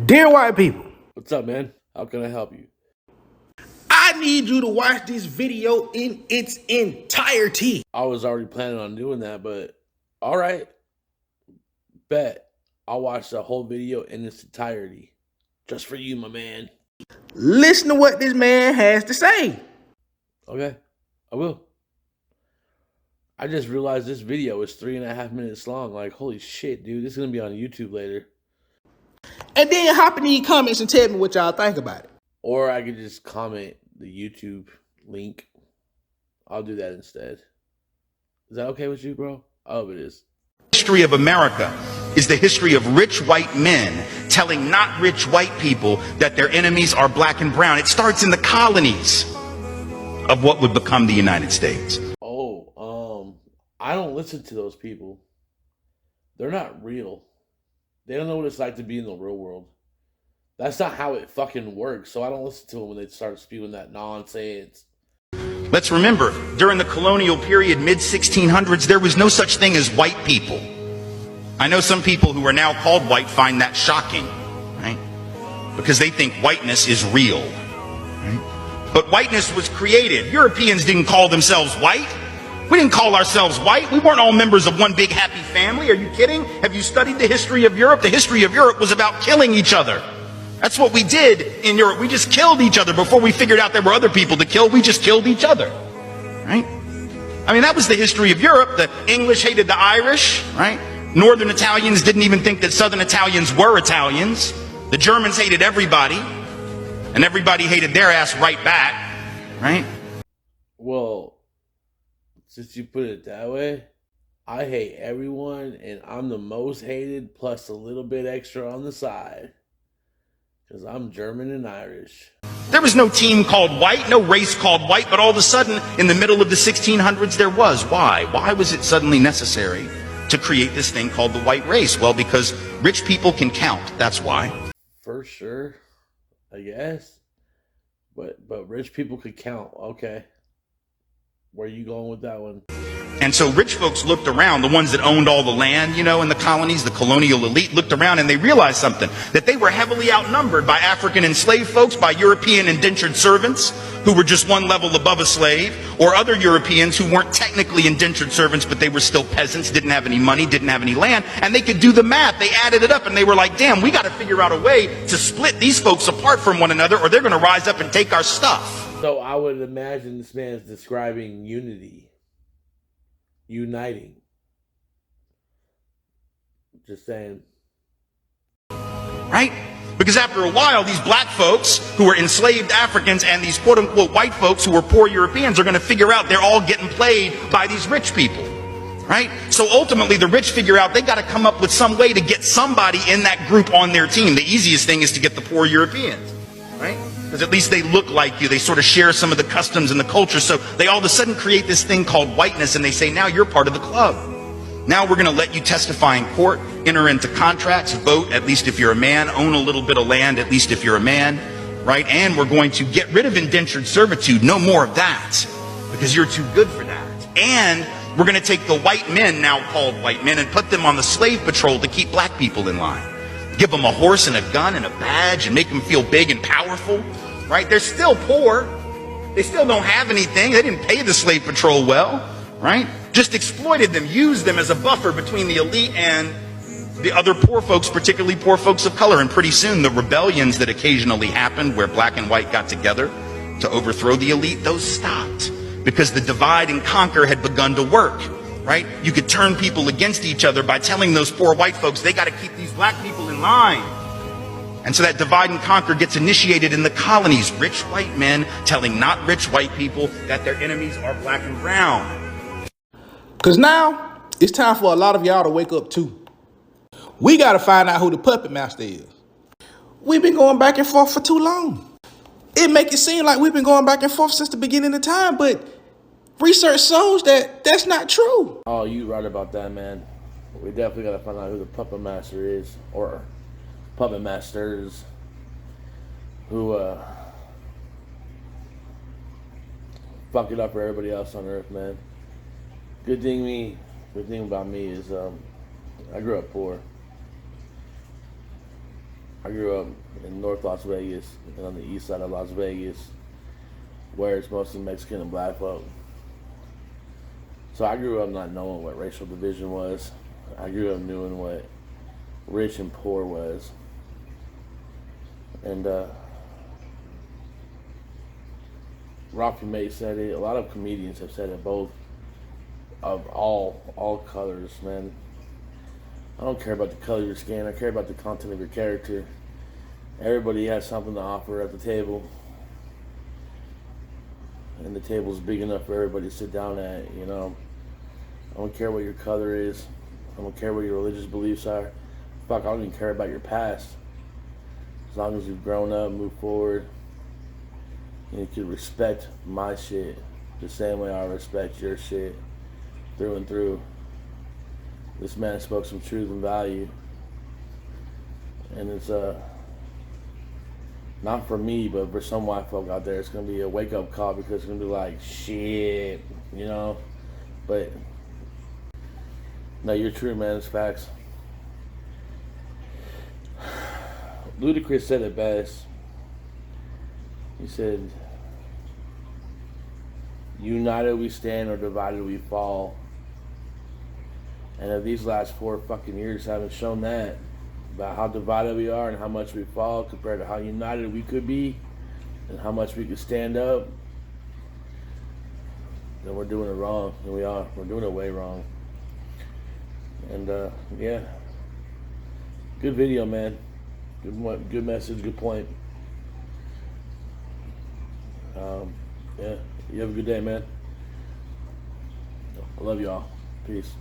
Dear white people, What's up, man? How can I help you? I need you to watch this video in its entirety. I was already planning on doing that, but all right, bet. I'll watch the whole video in its entirety. Just for you, my man. Listen to what this man has to say. Okay, I will. I just realized this video is 3.5 minutes long. Like, holy shit, dude. This is going to be on YouTube later. And then hop in the comments and tell me what y'all think about it. Or I could just comment the YouTube link. I'll do that instead. Is that okay with you, bro? I hope it is. History of America is the history of rich white men telling not rich white people that their enemies are black and brown. It starts in the colonies of what would become the United States. I don't listen to those people. They're not real. They don't know what it's like to be in the real world. That's not how it fucking works. So I don't listen to them when they start spewing that nonsense. Let's remember, during the colonial period, mid-1600s, there was no such thing as white people. I know some people who are now called white find that shocking, right? Because they think whiteness is real, right? But whiteness was created. Europeans didn't call themselves white. We didn't call ourselves white. We weren't all members of one big happy family. Are you kidding? Have you studied the history of Europe? The history of Europe was about killing each other. That's what we did in Europe. We just killed each other. Before we figured out there were other people to kill, we just killed each other, right? I mean, that was the history of Europe. The English hated the Irish, right? Northern Italians didn't even think that Southern Italians were Italians. The Germans hated everybody, and everybody hated their ass right back, right? Well, since you put it that way, I hate everyone, and I'm the most hated, plus a little bit extra on the side. Because I'm German and Irish. There was no team called white, no race called white, but all of a sudden, in the middle of the 1600s, there was. Why? Why was it suddenly necessary to create this thing called the white race? Well, because rich people can count. That's why. For sure, I guess. But rich people could count. Okay. Where are you going with that one? And so rich folks looked around, the ones that owned all the land, you know, in the colonies, the colonial elite looked around and they realized something, that they were heavily outnumbered by African enslaved folks, by European indentured servants who were just one level above a slave, or other Europeans who weren't technically indentured servants, but they were still peasants, didn't have any money, didn't have any land, and they could do the math. They added it up and they were like, damn, we got to figure out a way to split these folks apart from one another or they're going to rise up and take our stuff. So I would imagine this man is describing unity. Uniting. Just saying. Right? Because after a while, these black folks who were enslaved Africans and these quote-unquote white folks who were poor Europeans are going to figure out they're all getting played by these rich people. Right? So ultimately, the rich figure out they got to come up with some way to get somebody in that group on their team. The easiest thing is to get the poor Europeans. Right? Because at least they look like you. They sort of share some of the customs and the culture. So they all of a sudden create this thing called whiteness and they say, now you're part of the club. Now we're going to let you testify in court, enter into contracts, vote, at least if you're a man, own a little bit of land, at least if you're a man, right? And we're going to get rid of indentured servitude. No more of that because you're too good for that. And we're going to take the white men, now called white men, and put them on the slave patrol to keep black people in line. Give them a horse and a gun and a badge and make them feel big and powerful, right? They're still poor. They still don't have anything. They didn't pay the slave patrol well, right? Just exploited them, used them as a buffer between the elite and the other poor folks, particularly poor folks of color. And pretty soon the rebellions that occasionally happened where black and white got together to overthrow the elite, those stopped because the divide and conquer had begun to work. Right? You could turn people against each other by telling those poor white folks they got to keep these black people in line. And so that divide and conquer gets initiated in the colonies. Rich white men telling not rich white people that their enemies are black and brown. Because now, it's time for a lot of y'all to wake up too. We got to find out who the puppet master is. We've been going back and forth for too long. It make it seem like we've been going back and forth since the beginning of time, but research shows that that's not true. Oh, you right about that, man. We definitely got to find out who the puppet master is, or puppet masters, who fuck it up for everybody else on Earth, man. Good thing about me is I grew up poor. I grew up in North Las Vegas and on the east side of Las Vegas, where it's mostly Mexican and black folk. So I grew up not knowing what racial division was. I grew up knowing what rich and poor was. And Rocky May said it. A lot of comedians have said it. Both of all colors, man. I don't care about the color of your skin. I care about the content of your character. Everybody has something to offer at the table, and the table's big enough for everybody to sit down at. You know, I don't care what your color is. I don't care what your religious beliefs are. Fuck, I don't even care about your past. As long as you've grown up, moved forward, and you can respect my shit the same way I respect your shit through and through. This man spoke some truth and value, and it's not for me, but for some white folk out there, it's gonna be a wake up call, because it's gonna be like, shit, you know. But no, you're true, man. It's facts. Ludacris said it best. He said, "United we stand, or divided we fall." And if these last 4 fucking years haven't shown that, about how divided we are and how much we fall compared to how united we could be and how much we could stand up, then we're doing it wrong. And we are. We're doing it way wrong. And yeah, good video, man. Good message, good point. Yeah, you have a good day, man. I love y'all. Peace.